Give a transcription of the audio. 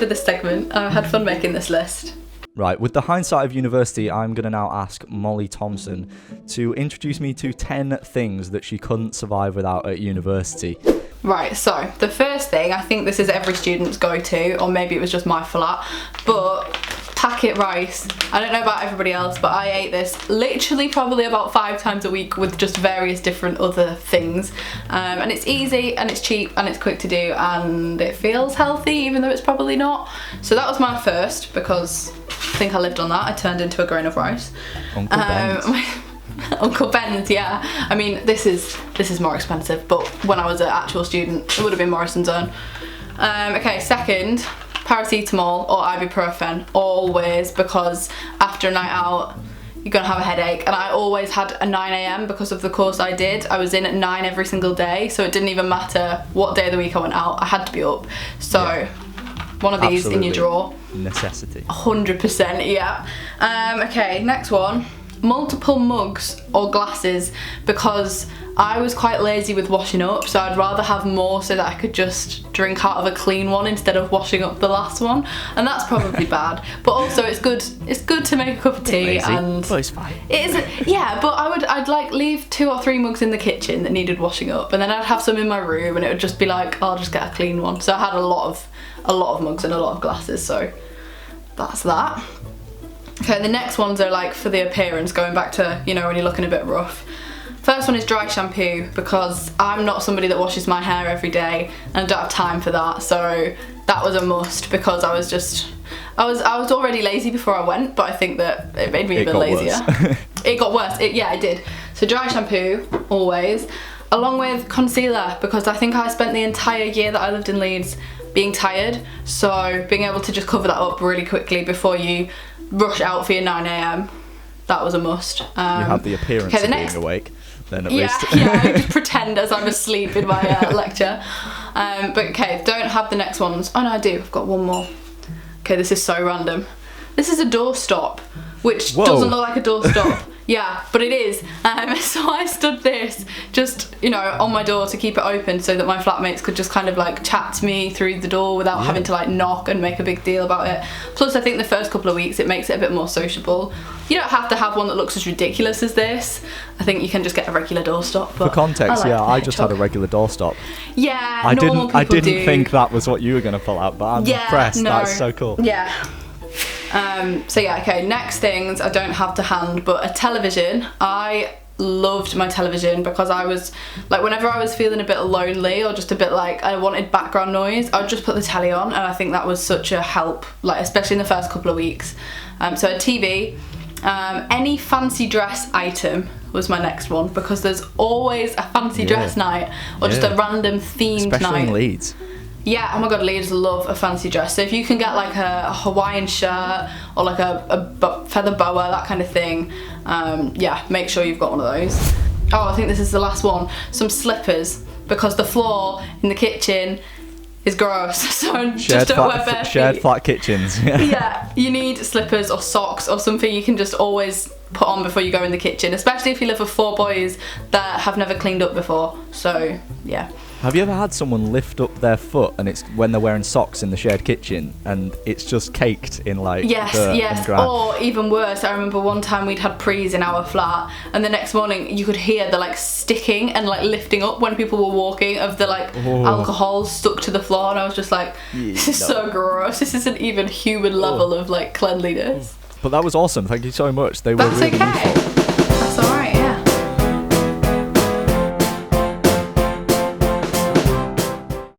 for this segment. I had fun making this list. Right, with the hindsight of university, I'm going to now ask Molly Thomson to introduce me to 10 things that she couldn't survive without at university. Right, so the first thing, I think this is every student's go-to, or maybe it was just my flat, but packet rice. I don't know about everybody else, but I ate this literally probably about 5 times a week with just various different other things. And it's easy, and it's cheap, and it's quick to do, and it feels healthy, even though it's probably not. So that was my first, because I think I lived on that. I turned into a grain of rice. Uncle Ben's. Uncle Ben's, yeah. I mean, this is more expensive, but when I was an actual student, it would have been Morrison's Own. Okay, second, paracetamol or ibuprofen, always, because after a night out, you're gonna have a headache. And I always had a 9 a.m. because of the course I did. I was in at 9 every single day, so it didn't even matter what day of the week I went out, I had to be up. So, yeah. One of these in your drawer. Necessity. 100%, yeah. Okay, next one. Multiple mugs or glasses, because I was quite lazy with washing up, so I'd rather have more so that I could just drink out of a clean one instead of washing up the last one, and that's probably bad, but also it's good to make a cup of tea. And well, it's fine. It is, yeah, but I'd like leave 2 or 3 mugs in the kitchen that needed washing up, and then I'd have some in my room, and it would just be like, I'll just get a clean one. So I had a lot of mugs and a lot of glasses, so that's that. Okay, the next ones are like for the appearance, going back to, you know, when you're looking a bit rough. First one is dry shampoo, because I'm not somebody that washes my hair every day, and I don't have time for that, so that was a must, because I was already lazy before I went, but I think that it made me even lazier. It got worse, yeah, it did. So dry shampoo, always, along with concealer, because I think I spent the entire year that I lived in Leeds being tired, so being able to just cover that up really quickly before you rush out for your 9 a.m. that was a must. You have the appearance of being awake, then at least. Yeah, I just pretend as I'm asleep in my lecture. But okay, don't have the next ones. Oh no, I do, I've got one more. Okay, this is so random. This is a doorstop, which doesn't look like a doorstop. Yeah, but it is. So I stood this just, you know, on my door to keep it open so that my flatmates could just kind of like chat to me through the door without having to like knock and make a big deal about it. Plus I think the first couple of weeks it makes it a bit more sociable. You don't have to have one that looks as ridiculous as this. I think you can just get a regular doorstop. But for context, I just had a regular doorstop. Yeah, I didn't think that was what you were going to pull out, but I'm impressed. No. That's so cool. Yeah. So yeah, okay, next things I don't have to hand, but a television. I loved my television because I was like, whenever I was feeling a bit lonely or just a bit like I wanted background noise, I'd just put the telly on, and I think that was such a help, like especially in the first couple of weeks. So a TV, any fancy dress item was my next one, because there's always a fancy dress night or just a random themed night. Especially in Leeds. Yeah, oh my god, Leeds love a fancy dress. So if you can get like a Hawaiian shirt or like a feather boa, that kind of thing, yeah, make sure you've got one of those. Oh, I think this is the last one. Some slippers, because the floor in the kitchen is gross. So just don't wear bare feet. Shared flat kitchens. Yeah, you need slippers or socks or something you can just always put on before you go in the kitchen, especially if you live with 4 boys that have never cleaned up before. So, yeah. Have you ever had someone lift up their foot and it's when they're wearing socks in the shared kitchen and it's just caked in like dirt and grime? Or even worse, I remember one time we'd had prees in our flat, and the next morning you could hear the like sticking and like lifting up when people were walking of the like alcohol stuck to the floor, and I was just like, this is so gross. This isn't even human level of like cleanliness. But that was awesome. Thank you so much. They were really useful.